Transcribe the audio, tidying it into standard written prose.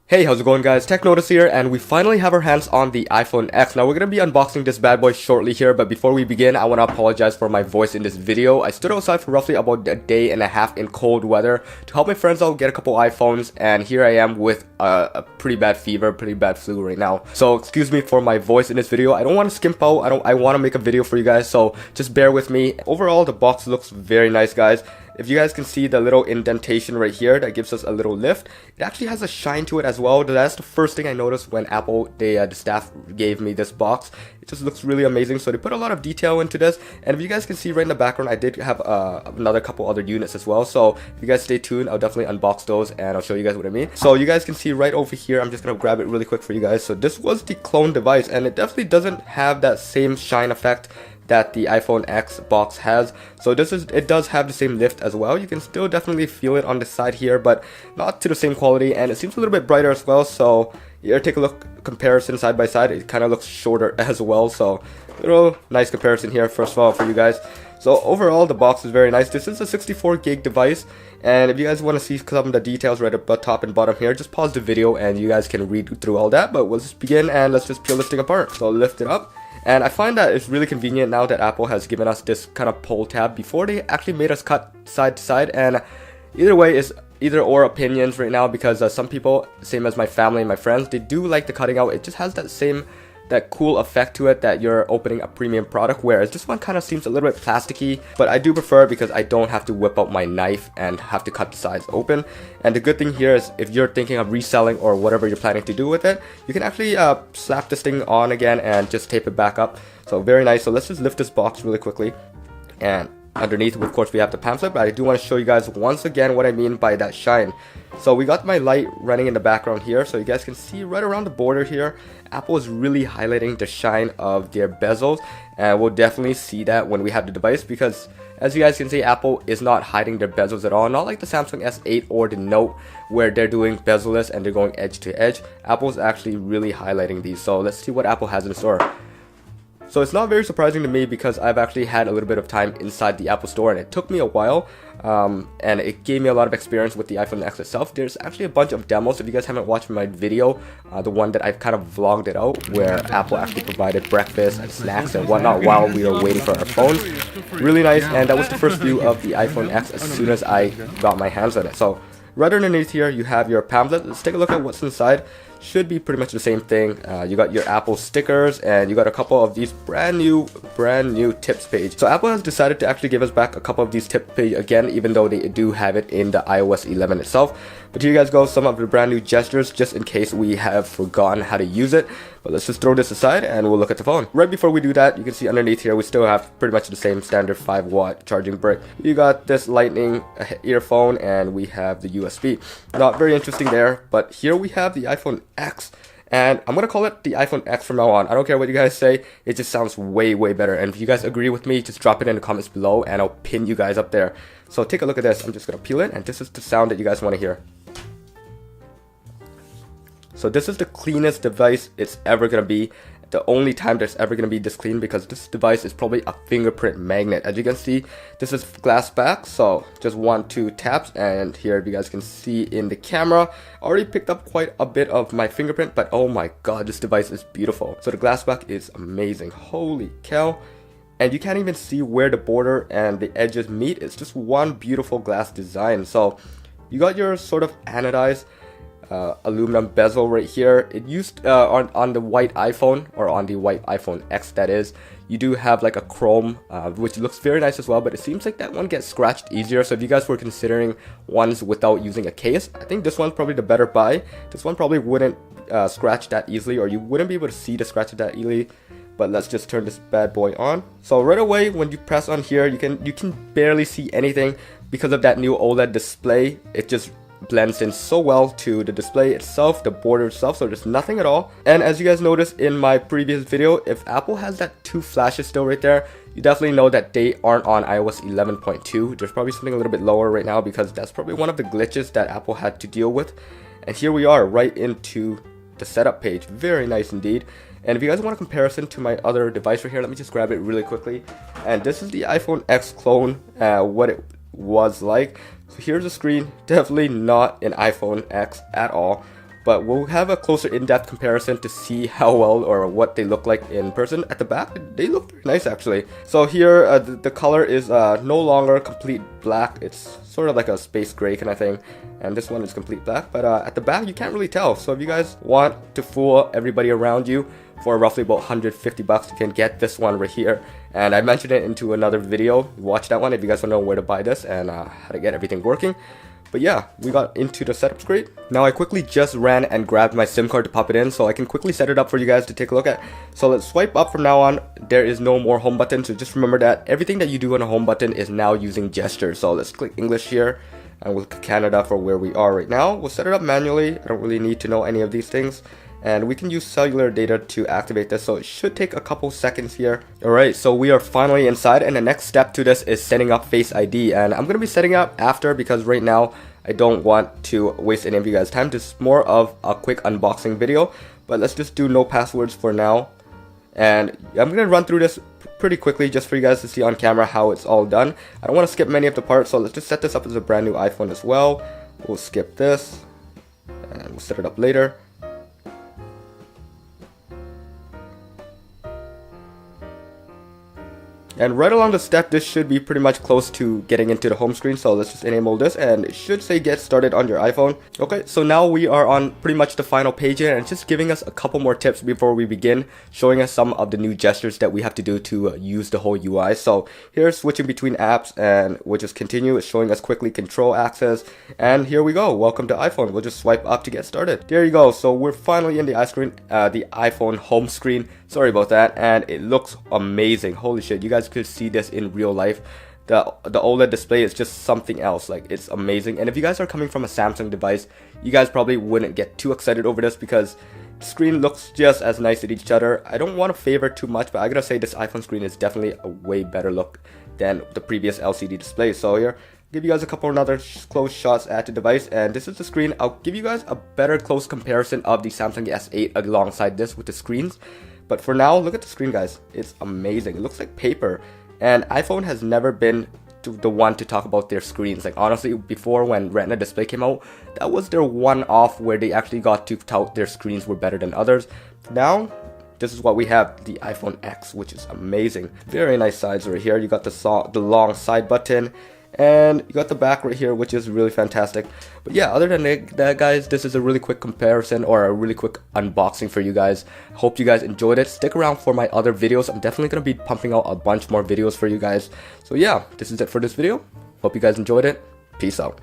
Hey, how's it going guys? Tech Notice here, and we finally have our hands on the iPhone X. Now we're going to be unboxing this bad boy shortly here, but before we begin, I want to apologize for my voice in this video. I stood outside for roughly about a day and a half in cold weather to help my friends out get a couple iPhones, and here I am with a pretty bad fever, pretty bad flu right now. So excuse me for my voice in this video. I don't want to skimp out. I want to make a video for you guys, so just bear with me. Overall, the box looks very nice, guys. If you guys can see the little indentation right here that gives us a little lift, it actually has a shine to it as well. That's the first thing I noticed when Apple, the staff gave me this box. It just looks really amazing. So they put a lot of detail into this. And if you guys can see right in the background, I did have another couple other units as well. So if you guys stay tuned, I'll definitely unbox those and I'll show you guys what I mean. So you guys can see right over here, I'm just going to grab it really quick for you guys. So this was the clone device, and it definitely doesn't have that same shine effect that the iPhone X box has. So it does have the same lift as well. You can still definitely feel it on the side here, but not to the same quality, and it seems a little bit brighter as well. So here, take a look, comparison side by side. It kind of looks shorter as well, so little nice comparison here first of all for you guys. So overall, the box is very nice. This is a 64 gig device, and if you guys want to see some of the details right up the top and bottom here, just pause the video and you guys can read through all that. But we'll just begin and let's just peel this thing apart. So I'll lift it up. And I find that it's really convenient now that Apple has given us this kind of pull tab. Before, they actually made us cut side to side, and either way is either or opinions right now, because some people, same as my family and my friends, they do like the cutting out. It just has that cool effect to it that you're opening a premium product, whereas this one kind of seems a little bit plasticky, but I do prefer it because I don't have to whip out my knife and have to cut the sides open. And the good thing here is if you're thinking of reselling or whatever you're planning to do with it, you can actually slap this thing on again and just tape it back up. So very nice. So let's just lift this box really quickly, and underneath, of course, we have the pamphlet, but I do want to show you guys once again what I mean by that shine. So we got my light running in the background here, so you guys can see right around the border here, Apple is really highlighting the shine of their bezels, and we'll definitely see that when we have the device, because as you guys can see, Apple is not hiding their bezels at all, not like the Samsung S8 or the Note where they're doing bezel-less and they're going edge to edge. Apple's actually really highlighting these, so let's see what Apple has in store. So it's not very surprising to me because I've actually had a little bit of time inside the Apple Store, and it took me a while, and it gave me a lot of experience with the iPhone X itself. There's actually a bunch of demos. If you guys haven't watched my video, the one that I've kind of vlogged it out, where Apple actually provided breakfast and snacks and whatnot while we were waiting for our phones. Really nice, and that was the first view of the iPhone X as soon as I got my hands on it. So right underneath here, you have your pamphlet. Let's take a look at what's inside. Should be pretty much the same thing. You got your Apple stickers, and you got a couple of these brand new tips page. So Apple has decided to actually give us back a couple of these tip page again, even though they do have it in the iOS 11 itself. But here you guys go, some of the brand new gestures, just in case we have forgotten how to use it. But let's just throw this aside and we'll look at the phone. Right before we do that, you can see underneath here we still have pretty much the same standard 5-watt charging brick. You got this lightning earphone, and we have the USB. Not very interesting there, but here we have the iPhone X, and I'm gonna call it the iPhone X from now on. I don't care what you guys say, it just sounds way better. And if you guys agree with me, just drop it in the comments below and I'll pin you guys up there. So take a look at this. I'm just gonna peel it, and this is the sound that you guys want to hear. So this is the cleanest device it's ever gonna be. The only time that's ever going to be this clean, because this device is probably a fingerprint magnet. As you can see, this is glass back, so just 1-2 taps, and here if you guys can see in the camera, already picked up quite a bit of my fingerprint, but oh my god, this device is beautiful. So the glass back is amazing, holy cow. And you can't even see where the border and the edges meet. It's just one beautiful glass design. So you got your sort of anodized aluminum bezel right here. It used on the white iPhone, or on the white iPhone X that is, you do have like a chrome, which looks very nice as well, but it seems like that one gets scratched easier. So if you guys were considering ones without using a case, I think this one's probably the better buy. This one probably wouldn't scratch that easily, or you wouldn't be able to see the scratch that easily. But let's just turn this bad boy on. So right away when you press on here, you can barely see anything because of that new OLED display. It just blends in so well to the display itself, the border itself, so there's nothing at all. And as you guys noticed in my previous video, if Apple has that 2 flashes still right there, you definitely know that they aren't on iOS 11.2. There's probably something a little bit lower right now, because that's probably one of the glitches that Apple had to deal with. And here we are right into the setup page. Very nice indeed. And if you guys want a comparison to my other device right here, let me just grab it really quickly. And this is the iPhone X clone, what it was like. So here's the screen, definitely not an iPhone X at all. but we'll have a closer in-depth comparison to see how well or what they look like in person. At the back, they look very nice actually. So here, the color is no longer complete black. It's sort of like a space gray kind of thing, and this one is complete black, but at the back you can't really tell. So if you guys want to fool everybody around you for roughly about 150 bucks, you can get this one right here, and I mentioned it into another video. Watch that one if you guys want to know where to buy this and how to get everything working. But yeah, we got into the setup screen. Now I quickly just ran and grabbed my SIM card to pop it in so I can quickly set it up for you guys to take a look at. So let's swipe up. From now on, there is no more home button, so just remember that everything that you do on a home button is now using gestures. So let's click English here, and we'll click Canada for where we are right now. We'll set it up manually. I don't really need to know any of these things. And we can use cellular data to activate this, so it should take a couple seconds here. Alright, so we are finally inside, and the next step to this is setting up Face ID, and I'm going to be setting up after because right now I don't want to waste any of you guys' time. This is more of a quick unboxing video, but let's just do no passwords for now. And I'm going to run through this pretty quickly just for you guys to see on camera how it's all done. I don't want to skip many of the parts, so let's just set this up as a brand new iPhone as well. We'll skip this, and we'll set it up later. And right along the step, this should be pretty much close to getting into the home screen. So let's just enable this, and it should say get started on your iPhone. Okay, so now we are on pretty much the final page here, and it's just giving us a couple more tips before we begin, showing us some of the new gestures that we have to do to use the whole UI. So here's switching between apps, and we'll just continue. It's showing us quickly control access, and here we go. Welcome to iPhone. We'll just swipe up to get started. There you go. So we're finally in the iPhone home screen. Sorry about that, and it looks amazing. Holy shit, you guys could see this in real life. The OLED display is just something else. Like, it's amazing. And if you guys are coming from a Samsung device, you guys probably wouldn't get too excited over this because the screen looks just as nice as each other. I don't want to favor too much, but I gotta say this iPhone screen is definitely a way better look than the previous LCD display. So here, give you guys a couple other close shots at the device, and this is the screen. I'll give you guys a better close comparison of the Samsung S8 alongside this with the screens. But for now, look at the screen, guys. It's amazing. It looks like paper. And iPhone has never been the one to talk about their screens. Like, honestly, before when Retina display came out, that was their one-off where they actually got to tout their screens were better than others. Now, this is what we have, the iPhone X, which is amazing. Very nice sides right here. You got the long side button, and you got the back right here, which is really fantastic. But yeah, other than that, guys, this is a really quick comparison or a really quick unboxing for you guys. Hope you guys enjoyed it. Stick around for my other videos. I'm definitely going to be pumping out a bunch more videos for you guys. So yeah, this is it for this video. Hope you guys enjoyed it. Peace out.